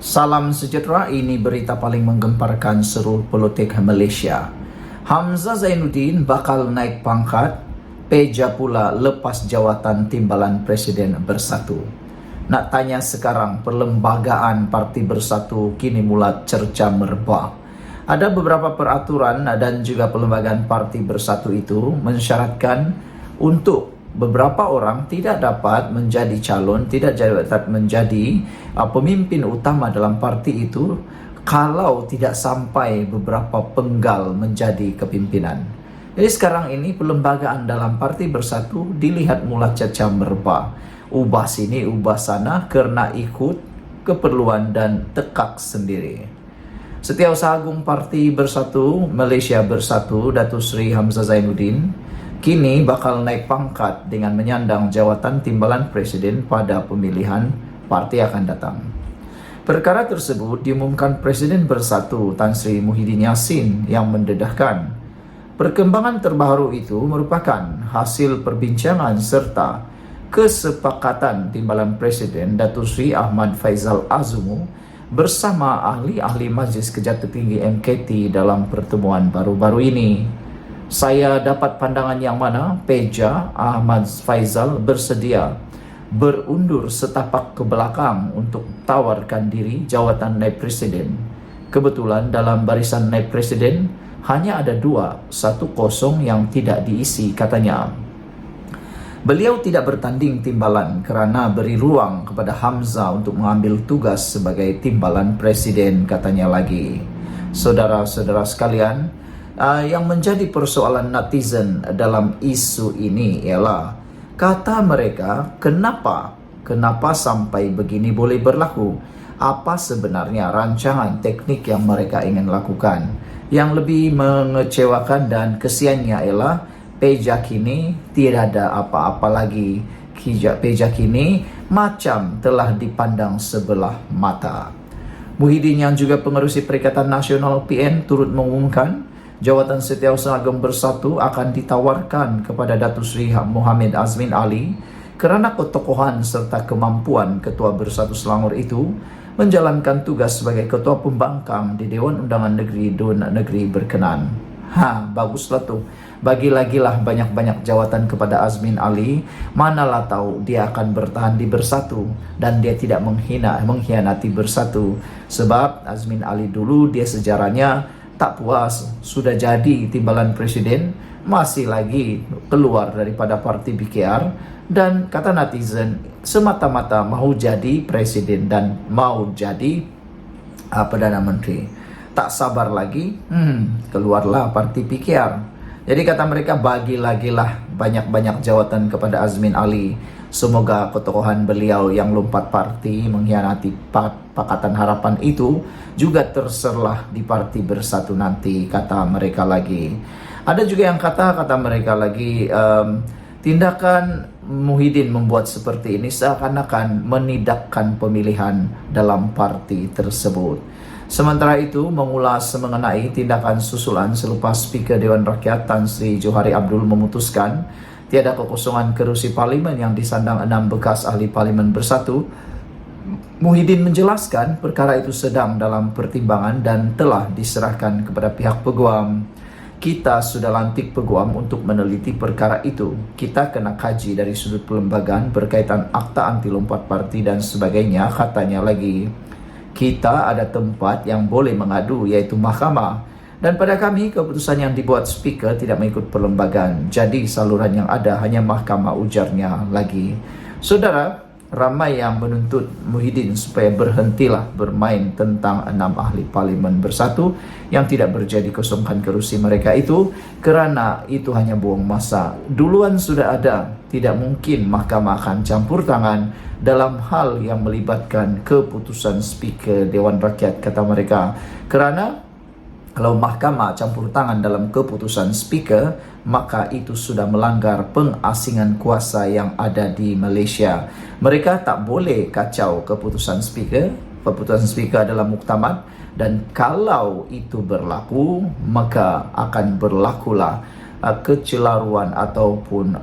Salam sejahtera, ini berita paling menggemparkan seluruh politik Malaysia. Hamzah Zainuddin bakal naik pangkat, Peja pula lepas jawatan Timbalan Presiden Bersatu. Nak tanya sekarang, perlembagaan Parti Bersatu kini mula cerca merebak. Ada beberapa peraturan dan juga perlembagaan Parti Bersatu itu mensyaratkan untuk beberapa orang tidak dapat menjadi calon, tidak dapat menjadi pemimpin utama dalam parti itu kalau tidak sampai beberapa penggal menjadi kepimpinan. Jadi sekarang ini perlembagaan dalam Parti Bersatu dilihat mula cerca merebak. Ubah sini, ubah sana kerana ikut keperluan dan tekak sendiri. Setiausaha Agung Parti Bersatu Malaysia Bersatu, Datuk Seri Hamzah Zainuddin, kini bakal naik pangkat dengan menyandang jawatan Timbalan Presiden pada pemilihan parti akan datang. Perkara tersebut diumumkan Presiden Bersatu Tan Sri Muhyiddin Yassin yang mendedahkan. Perkembangan terbaru itu merupakan hasil perbincangan serta kesepakatan Timbalan Presiden Datuk Sri Ahmad Faizal Azumu bersama ahli-ahli Majlis Kerja Tertinggi MKT dalam pertemuan baru-baru ini. Saya dapat pandangan yang mana Peja Ahmad Faizal bersedia berundur setapak ke belakang untuk tawarkan diri jawatan Naib Presiden. Kebetulan dalam barisan Naib Presiden hanya ada 2, 1-0 yang tidak diisi katanya. Beliau tidak bertanding Timbalan kerana beri ruang kepada Hamzah untuk mengambil tugas sebagai Timbalan Presiden katanya lagi. Saudara-saudara sekalian, yang menjadi persoalan netizen dalam isu ini ialah kata mereka, kenapa sampai begini boleh berlaku? Apa sebenarnya rancangan teknik yang mereka ingin lakukan? Yang lebih mengecewakan dan kesiannya ialah Peja kini tidak ada apa-apa lagi. Peja kini macam telah dipandang sebelah mata. Muhyiddin yang juga pengerusi Perikatan Nasional PN turut mengumumkan jawatan Setiausaha Agung Bersatu akan ditawarkan kepada Datuk Seri Mohamed Azmin Ali kerana ketokohan serta kemampuan Ketua Bersatu Selangor itu menjalankan tugas sebagai Ketua Pembangkang di Dewan Undangan Negeri Dun Negeri berkenan. Baguslah tu. Bagilah banyak-banyak jawatan kepada Azmin Ali. Manalah tahu dia akan bertahan di Bersatu dan dia tidak mengkhianati Bersatu. Sebab Azmin Ali dulu dia sejarahnya tak puas, sudah jadi Timbalan Presiden, masih lagi keluar daripada parti BKR dan kata netizen semata-mata mahu jadi presiden dan mahu jadi Perdana Menteri. Tak sabar lagi, keluarlah parti BKR. Jadi kata mereka bagilah banyak-banyak jawatan kepada Azmin Ali. Semoga ketokohan beliau yang lompat parti mengkhianati Pakatan Harapan itu juga terserlah di Parti Bersatu nanti, kata mereka lagi. Ada juga yang kata mereka lagi, tindakan Muhyiddin membuat seperti ini seakan-akan menidakkan pemilihan dalam parti tersebut. Sementara itu, mengulas mengenai tindakan susulan selepas Speaker Dewan Rakyat Tan Sri Johari Abdul memutuskan tiada kekosongan kerusi parlimen yang disandang 6 bekas ahli parlimen Bersatu, Muhyiddin menjelaskan perkara itu sedang dalam pertimbangan dan telah diserahkan kepada pihak peguam. Kita sudah lantik peguam untuk meneliti perkara itu. Kita kena kaji dari sudut perlembagaan berkaitan akta anti lompat parti dan sebagainya, katanya lagi. Kita ada tempat yang boleh mengadu iaitu mahkamah. Dan pada kami, keputusan yang dibuat speaker tidak mengikut perlembagaan. Jadi saluran yang ada hanya mahkamah, ujarnya lagi. Saudara, ramai yang menuntut Muhyiddin supaya berhentilah bermain tentang 6 ahli parlimen Bersatu yang tidak berjadi kosongkan kerusi mereka itu kerana itu hanya buang masa. Duluan sudah ada, tidak mungkin mahkamah akan campur tangan dalam hal yang melibatkan keputusan speaker Dewan Rakyat, kata mereka. Kerana kalau mahkamah campur tangan dalam keputusan speaker, maka itu sudah melanggar pengasingan kuasa yang ada di Malaysia. Mereka tak boleh kacau keputusan speaker. Keputusan speaker adalah muktamad dan kalau itu berlaku, maka akan berlakulah kecelaruan ataupun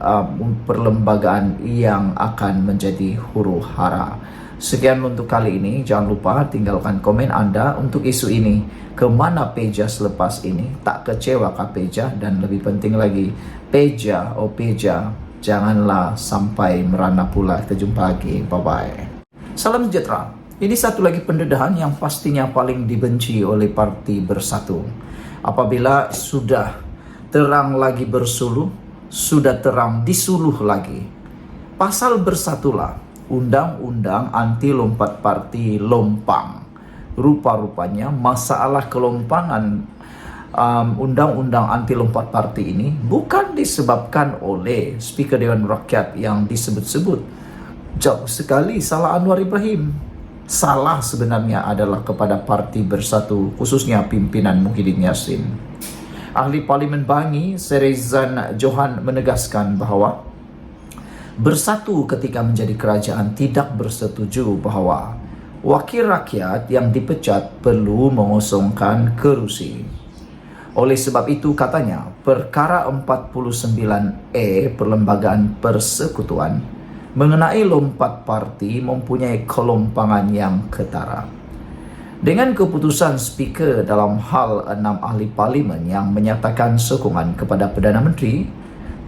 perlembagaan yang akan menjadi huru hara. Sekian untuk kali ini. Jangan lupa tinggalkan komen Anda untuk isu ini. Kemana Peja selepas ini? Tak kecewa kah Peja? Dan lebih penting lagi, Peja, oh Peja, janganlah sampai merana pula. Kita jumpa lagi. Bye-bye. Salam sejahtera. Ini satu lagi pendedahan yang pastinya paling dibenci oleh Parti Bersatu. Apabila sudah terang lagi bersuluh, sudah terang disuluh lagi. Pasal bersatulah. Undang-undang anti lompat parti lompang. Rupa-rupanya masalah kelompangan undang-undang anti lompat parti ini bukan disebabkan oleh Speaker Dewan Rakyat yang disebut-sebut. Jauh sekali salah Anwar Ibrahim. Salah sebenarnya adalah kepada Parti Bersatu, khususnya pimpinan Muhyiddin Yassin. Ahli Parlimen Bangi, Serezan Johan menegaskan bahwa Bersatu ketika menjadi kerajaan tidak bersetuju bahwa wakil rakyat yang dipecat perlu mengosongkan kerusi. Oleh sebab itu katanya, perkara 49E Perlembagaan Persekutuan mengenai lompat parti mempunyai kelompangan yang ketara. Dengan keputusan Speaker dalam hal 6 ahli parlimen yang menyatakan sokongan kepada Perdana Menteri,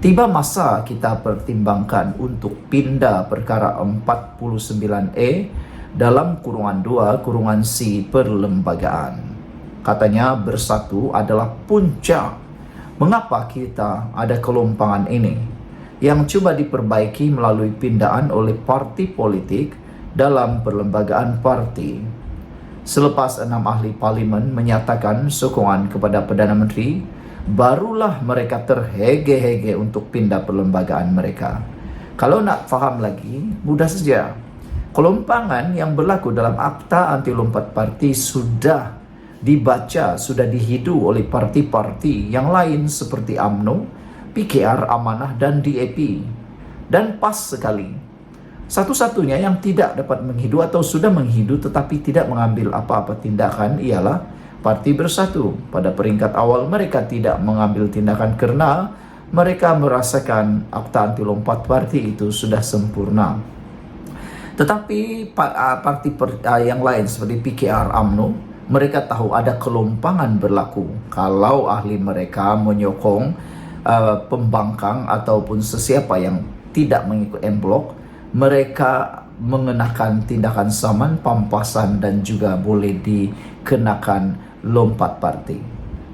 tiba masa kita pertimbangkan untuk pindah perkara 49E dalam kurungan 2 kurungan C perlembagaan. Katanya Bersatu adalah puncak mengapa kita ada kelompangan ini yang coba diperbaiki melalui pindahan oleh parti politik dalam perlembagaan parti. Selepas 6 ahli parlimen menyatakan sokongan kepada Perdana Menteri, barulah mereka terhege-hege untuk pindah perlembagaan mereka. Kalau nak faham lagi, mudah saja. Kelompangan yang berlaku dalam Akta Anti Lompat Parti sudah dibaca, sudah dihidu oleh parti-parti yang lain seperti UMNO, PKR, Amanah dan DAP. Dan pas sekali. Satu-satunya yang tidak dapat menghidu atau sudah menghidu tetapi tidak mengambil apa-apa tindakan ialah Parti Bersatu. Pada peringkat awal mereka tidak mengambil tindakan karena mereka merasakan Akta Anti Lompat Parti itu sudah sempurna. Tetapi parti yang lain seperti PKR, UMNO, mereka tahu ada kelompangan berlaku kalau ahli mereka menyokong pembangkang ataupun sesiapa yang tidak mengikut M-Block. Mereka mengenakan tindakan saman, pampasan dan juga boleh dikenakan lompat parti.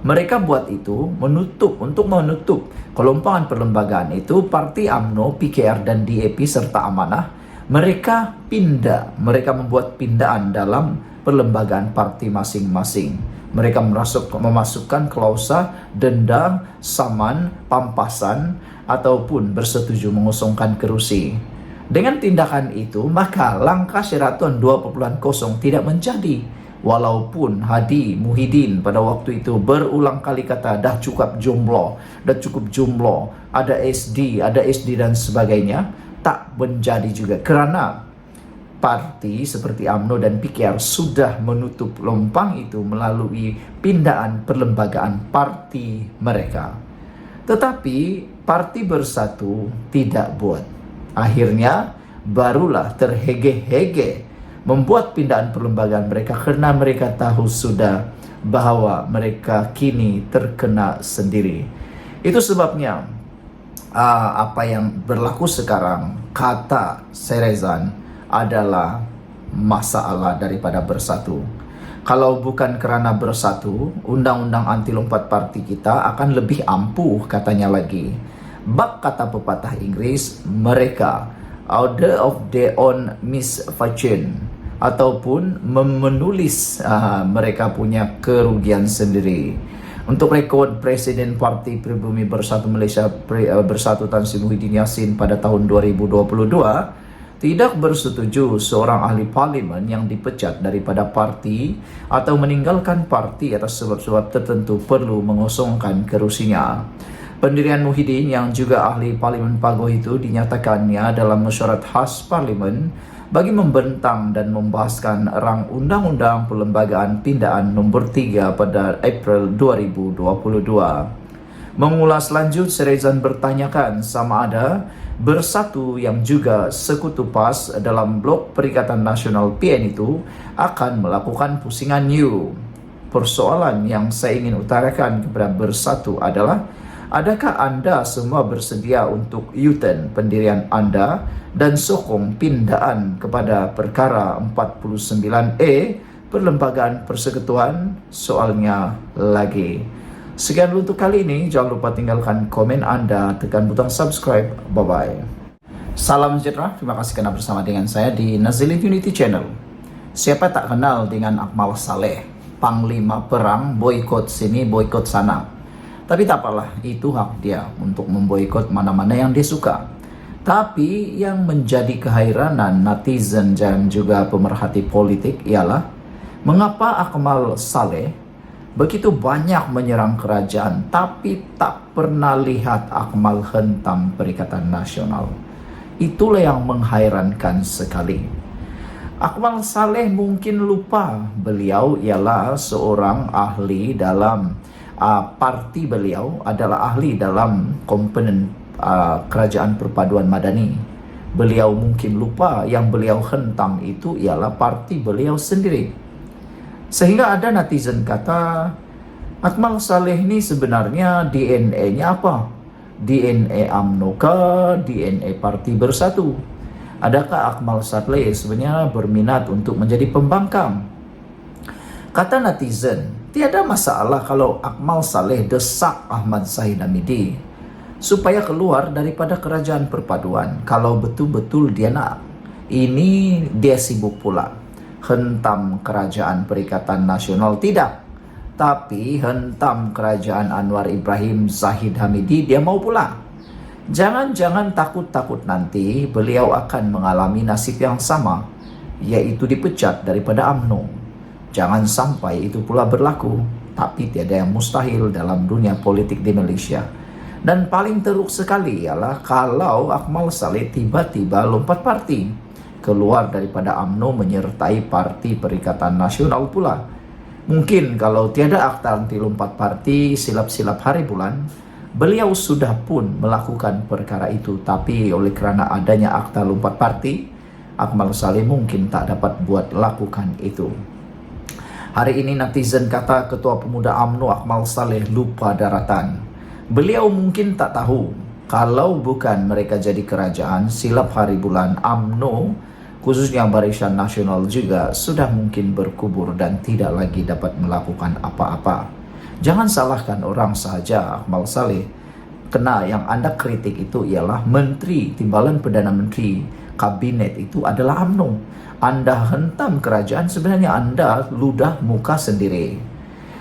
Mereka buat itu untuk menutup kelompangan perlembagaan itu. Parti UMNO, PKR dan DAP serta Amanah, mereka membuat pindahan dalam perlembagaan parti masing-masing. Mereka memasukkan klausa denda, saman, pampasan ataupun bersetuju mengosongkan kerusi. Dengan tindakan itu, maka langkah Sheraton 2.0 tidak menjadi. Walaupun Hadi Muhyiddin pada waktu itu berulang kali kata dah cukup jumlah, ada SD dan sebagainya, tak menjadi juga kerana parti seperti UMNO dan PKR sudah menutup lompang itu melalui pindahan perlembagaan parti mereka. Tetapi Parti Bersatu tidak buat. Akhirnya barulah terhege-hege membuat pindahan perlembagaan mereka karena mereka tahu sudah bahwa mereka kini terkena sendiri. Itu sebabnya apa yang berlaku sekarang, kata Serezan, adalah masalah daripada Bersatu. Kalau bukan kerana Bersatu, undang-undang anti lompat parti kita akan lebih ampuh, katanya lagi. Bak kata pepatah Inggris, mereka order of their own misfortune, ataupun menulis mereka punya kerugian sendiri. Untuk rekod, Presiden Parti Pribumi Bersatu Malaysia Bersatu Tan Sri Muhyiddin Yassin pada tahun 2022 tidak bersetuju seorang ahli parlimen yang dipecat daripada parti atau meninggalkan parti atas sebab-sebab tertentu perlu mengosongkan kerusinya. Pendirian Muhyiddin yang juga ahli parlimen Pagoh itu dinyatakannya dalam mesyuarat khas parlimen bagi membentang dan membahaskan rang Undang-Undang Perlembagaan Pindahan Nombor 3 pada April 2022. Mengulas lanjut, Srejan bertanyakan sama ada Bersatu yang juga sekutu PAS dalam blok Perikatan Nasional PN itu akan melakukan pusingan new. Persoalan yang saya ingin utarakan kepada Bersatu adalah, adakah Anda semua bersedia untuk U-turn pendirian Anda dan sokong pindaan kepada perkara 49E Perlembagaan Persekutuan? Soalnya lagi. Sekian dulu untuk kali ini. Jangan lupa tinggalkan komen Anda, tekan butang subscribe. Bye-bye. Salam sejahtera. Terima kasih karena bersama dengan saya di Nazilin Unity Channel. Siapa tak kenal dengan Akmal Saleh, panglima perang boykot sini, boykot sana. Tapi tak apalah, itu hak dia untuk memboikot mana-mana yang dia suka. Tapi yang menjadi kehairanan netizen dan juga pemerhati politik ialah, mengapa Akmal Saleh begitu banyak menyerang kerajaan tapi tak pernah lihat Akmal hentam Perikatan Nasional. Itulah yang menghairankan sekali. Akmal Saleh mungkin lupa beliau ialah seorang ahli dalam parti, beliau adalah ahli dalam komponen Kerajaan Perpaduan Madani. Beliau mungkin lupa yang beliau hentam itu ialah parti beliau sendiri. Sehingga ada netizen kata, Akmal Saleh ini sebenarnya DNA-nya apa? DNA UMNO kah? DNA Parti Bersatu? Adakah Akmal Saleh sebenarnya berminat untuk menjadi pembangkang? Kata netizen, tiada masalah kalau Akmal Saleh desak Ahmad Zahid Hamidi supaya keluar daripada Kerajaan Perpaduan. Kalau betul-betul dia nak. Ini dia sibuk pula. Hentam Kerajaan Perikatan Nasional tidak, tapi hentam Kerajaan Anwar Ibrahim Zahid Hamidi dia mau pula. Jangan-jangan takut-takut nanti beliau akan mengalami nasib yang sama, yaitu dipecat daripada UMNO. Jangan sampai itu pula berlaku, tapi tiada yang mustahil dalam dunia politik di Malaysia. Dan paling teruk sekali ialah kalau Akmal Saleh tiba-tiba lompat parti, keluar daripada UMNO menyertai Parti Perikatan Nasional pula. Mungkin kalau tiada akta anti lompat parti silap-silap hari bulan, beliau sudah pun melakukan perkara itu. Tapi oleh kerana adanya akta lompat parti, Akmal Saleh mungkin tak dapat buat lakukan itu. Hari ini netizen kata Ketua Pemuda UMNO Akmal Saleh lupa daratan. Beliau mungkin tak tahu kalau bukan mereka jadi kerajaan, silap hari bulan UMNO khususnya Barisan Nasional juga sudah mungkin berkubur dan tidak lagi dapat melakukan apa-apa. Jangan salahkan orang sahaja. Akmal Saleh kena yang Anda kritik itu ialah Menteri Timbalan Perdana Menteri Kabinet itu adalah UMNO. Anda hentam kerajaan, sebenarnya Anda ludah muka sendiri.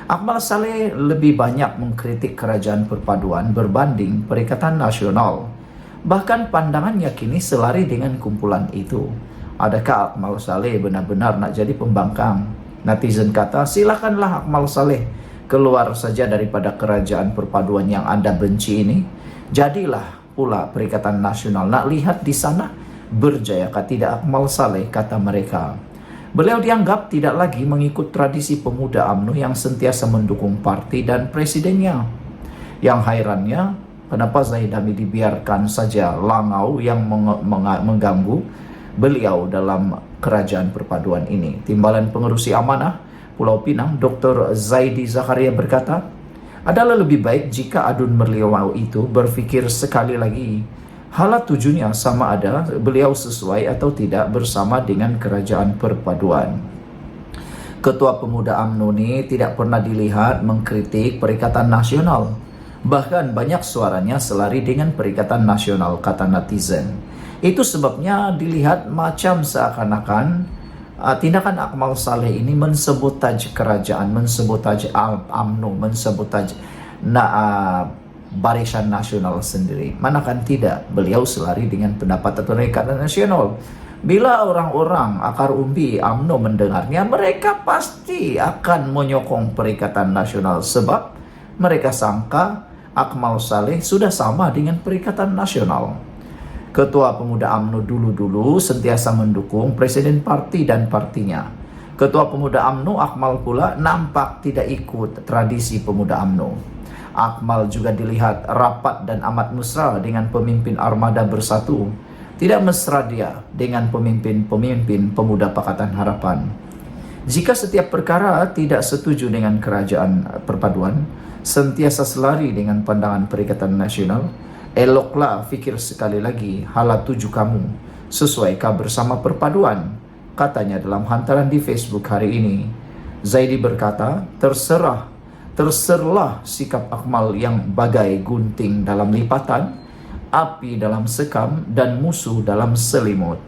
Akmal Saleh lebih banyak mengkritik Kerajaan Perpaduan berbanding Perikatan Nasional. Bahkan pandangannya kini selari dengan kumpulan itu. Adakah Akmal Saleh benar-benar nak jadi pembangkang? Netizen kata, silakanlah Akmal Saleh keluar saja daripada Kerajaan Perpaduan yang Anda benci ini. Jadilah pula Perikatan Nasional. Nak lihat di sana berjayakah tidak Akmal Saleh, kata mereka. Beliau dianggap tidak lagi mengikut tradisi pemuda UMNO yang sentiasa mendukung parti dan presidennya. Yang hairannya, kenapa Zahid Hamidi dibiarkan saja langau yang mengganggu beliau dalam Kerajaan Perpaduan ini. Timbalan Pengerusi Amanah Pulau Pinang, Dr. Zaidi Zakaria berkata, adalah lebih baik jika Adun Merliawau itu berfikir sekali lagi. Hala tujuannya sama ada beliau sesuai atau tidak bersama dengan Kerajaan Perpaduan. Ketua Pemuda UMNO ini tidak pernah dilihat mengkritik Perikatan Nasional. Bahkan banyak suaranya selari dengan Perikatan Nasional, kata netizen. Itu sebabnya dilihat macam seakan-akan tindakan Akmal Saleh ini mensabotaj kerajaan, mensabotaj UMNO, mensabotaj Barisan Nasional sendiri. Manakan tidak, beliau selari dengan pendapat Perikatan Nasional. Bila orang-orang akar umbi UMNO mendengarnya, mereka pasti akan menyokong Perikatan Nasional sebab mereka sangka Akmal Saleh sudah sama dengan Perikatan Nasional. Ketua Pemuda UMNO dulu-dulu sentiasa mendukung Presiden Parti dan partinya. Ketua Pemuda UMNO Akmal pula nampak tidak ikut tradisi Pemuda UMNO. Akmal juga dilihat rapat dan amat mesra dengan pemimpin Armada Bersatu. Tidak mesra dia dengan pemimpin-pemimpin Pemuda Pakatan Harapan. Jika setiap perkara tidak setuju dengan kerajaan perpaduan, sentiasa selari dengan pandangan Perikatan Nasional, eloklah fikir sekali lagi hala tuju kamu, sesuaikah bersama perpaduan, katanya dalam hantaran di Facebook hari ini. Zaidi berkata, terserlah sikap Akmal yang bagai gunting dalam lipatan, api dalam sekam, dan musuh dalam selimut.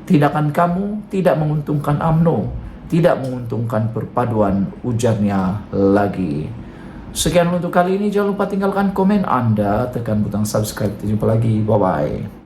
Tidakkan kamu tidak menguntungkan UMNO, tidak menguntungkan perpaduan, ujarnya lagi. Sekian untuk kali ini, jangan lupa tinggalkan komen Anda, tekan butang subscribe. Jumpa lagi, bye-bye.